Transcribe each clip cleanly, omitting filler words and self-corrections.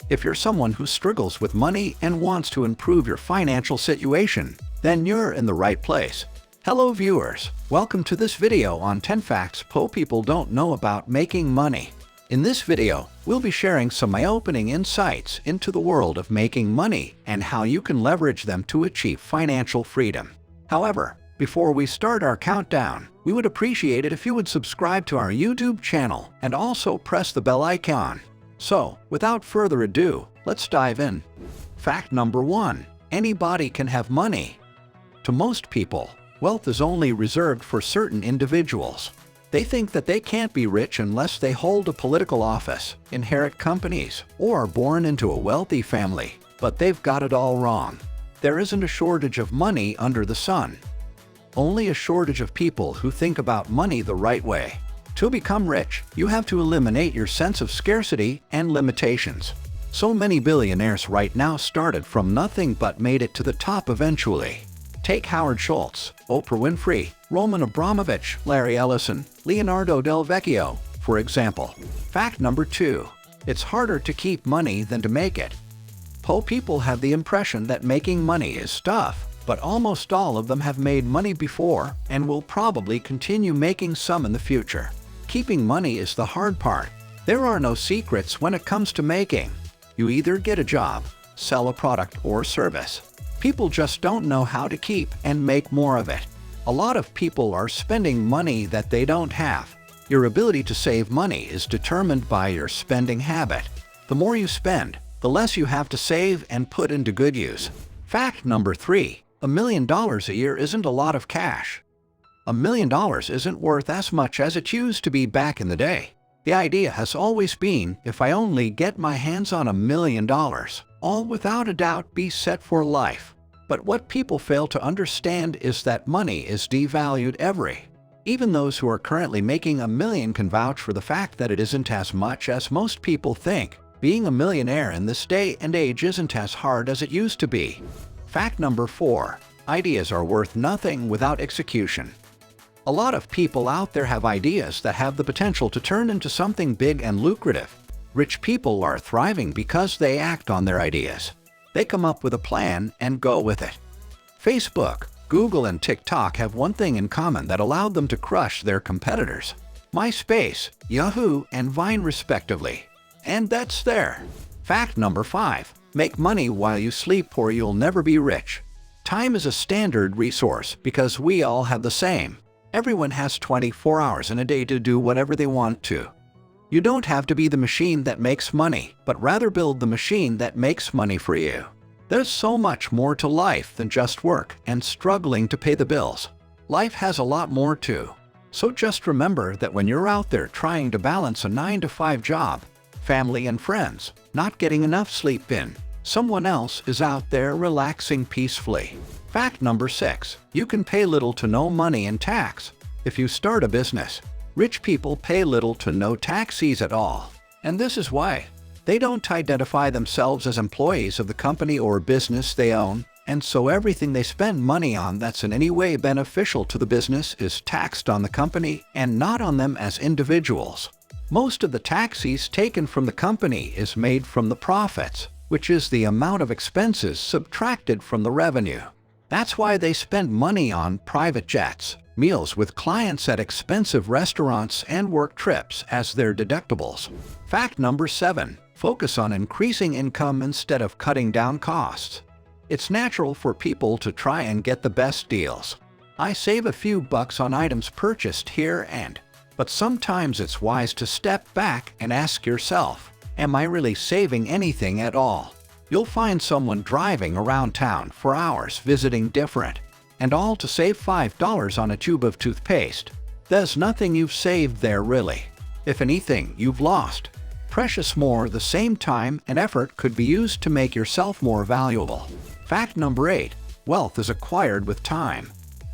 If you're someone who struggles with money and wants to improve your financial situation, then you're in the right place. Hello viewers, welcome to this video on 10 facts poor people don't know about making money. In this video, we'll be sharing some eye-opening insights into the world of making money and how you can leverage them to achieve financial freedom. However, before we start our countdown, we would appreciate it if you would subscribe to our YouTube channel and also press the bell icon. So, without further ado, let's dive in. Fact number 1. Anybody can have money. To most people, wealth is only reserved for certain individuals. They think that they can't be rich unless they hold a political office, inherit companies, or are born into a wealthy family. But they've got it all wrong. There isn't a shortage of money under the sun. Only a shortage of people who think about money the right way. To become rich, you have to eliminate your sense of scarcity and limitations. So many billionaires right now started from nothing but made it to the top eventually. Take Howard Schultz, Oprah Winfrey, Roman Abramovich, Larry Ellison, Leonardo Del Vecchio, for example. Fact number 2. It's harder to keep money than to make it. Poor people have the impression that making money is tough, but almost all of them have made money before and will probably continue making some in the future. Keeping money is the hard part. There are no secrets when it comes to making. You either get a job, sell a product or service. People just don't know how to keep and make more of it. A lot of people are spending money that they don't have. Your ability to save money is determined by your spending habit. The more you spend, the less you have to save and put into good use. Fact number 3. $1 million a year isn't a lot of cash. $1 million isn't worth as much as it used to be back in the day. The idea has always been, if I only get my hands on $1 million, I'll without a doubt be set for life. But what people fail to understand is that money is devalued Even those who are currently making $1 million can vouch for the fact that it isn't as much as most people think. Being a millionaire in this day and age isn't as hard as it used to be. Fact number 4. Ideas are worth nothing without execution. A lot of people out there have ideas that have the potential to turn into something big and lucrative. Rich people are thriving because they act on their ideas. They come up with a plan and go with it. Facebook, Google, and TikTok have one thing in common that allowed them to crush their competitors. MySpace, Yahoo, and Vine respectively. And that's there. Fact number 5. Make money while you sleep or you'll never be rich. Time is a standard resource because we all have the same. Everyone has 24 hours in a day to do whatever they want to. You don't have to be the machine that makes money, but rather build the machine that makes money for you. There's so much more to life than just work and struggling to pay the bills. Life has a lot more too. So just remember that when you're out there trying to balance a 9-to-5 job, family and friends, not getting enough sleep in, someone else is out there relaxing peacefully. Fact number 6. You can pay little to no money in tax. If you start a business, rich people pay little to no taxes at all. And this is why. They don't identify themselves as employees of the company or business they own, and so everything they spend money on that's in any way beneficial to the business is taxed on the company and not on them as individuals. Most of the taxes taken from the company is made from the profits, which is the amount of expenses subtracted from the revenue. That's why they spend money on private jets, meals with clients at expensive restaurants, and work trips as their deductibles. Fact number 7. Focus on increasing income instead of cutting down costs. It's natural for people to try and get the best deals. I save a few bucks on items purchased here but sometimes it's wise to step back and ask yourself, am I really saving anything at all? You'll find someone driving around town for hours visiting different, and all to save $5 on a tube of toothpaste. There's nothing you've saved there really. If anything, you've lost precious more. The same time and effort could be used to make yourself more valuable. Fact number 8. Wealth is acquired with time.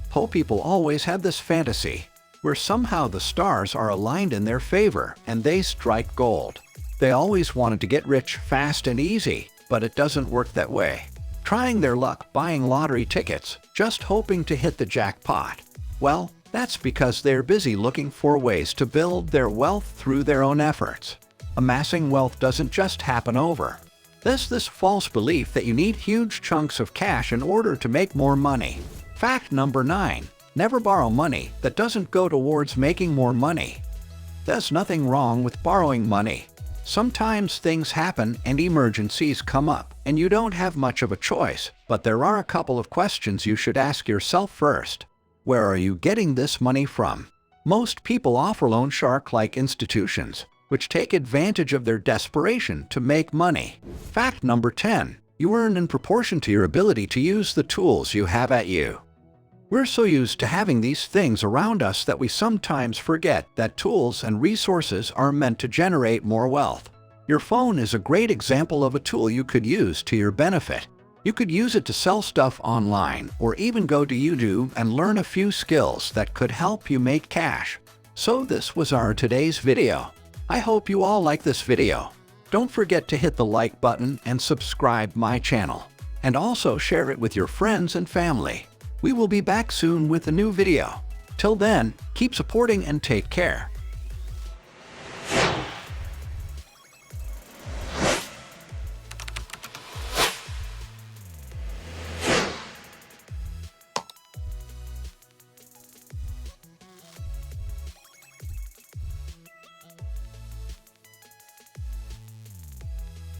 Poor people always have this fantasy where somehow the stars are aligned in their favor and they strike gold. They always wanted to get rich fast and easy, but it doesn't work that way. Trying their luck buying lottery tickets, just hoping to hit the jackpot. Well, that's because they're busy looking for ways to build their wealth through their own efforts. Amassing wealth doesn't just happen over. There's this false belief that you need huge chunks of cash in order to make more money. Fact number 9. Never borrow money that doesn't go towards making more money. There's nothing wrong with borrowing money. Sometimes things happen and emergencies come up, and you don't have much of a choice, but there are a couple of questions you should ask yourself first. Where are you getting this money from? Most people offer loan shark-like institutions, which take advantage of their desperation to make money. Fact number 10. You earn in proportion to your ability to use the tools you have at you. We're so used to having these things around us that we sometimes forget that tools and resources are meant to generate more wealth. Your phone is a great example of a tool you could use to your benefit. You could use it to sell stuff online or even go to YouTube and learn a few skills that could help you make cash. So this was our today's video. I hope you all like this video. Don't forget to hit the like button and subscribe my channel. And also share it with your friends and family. We will be back soon with a new video. Till then, keep supporting and take care.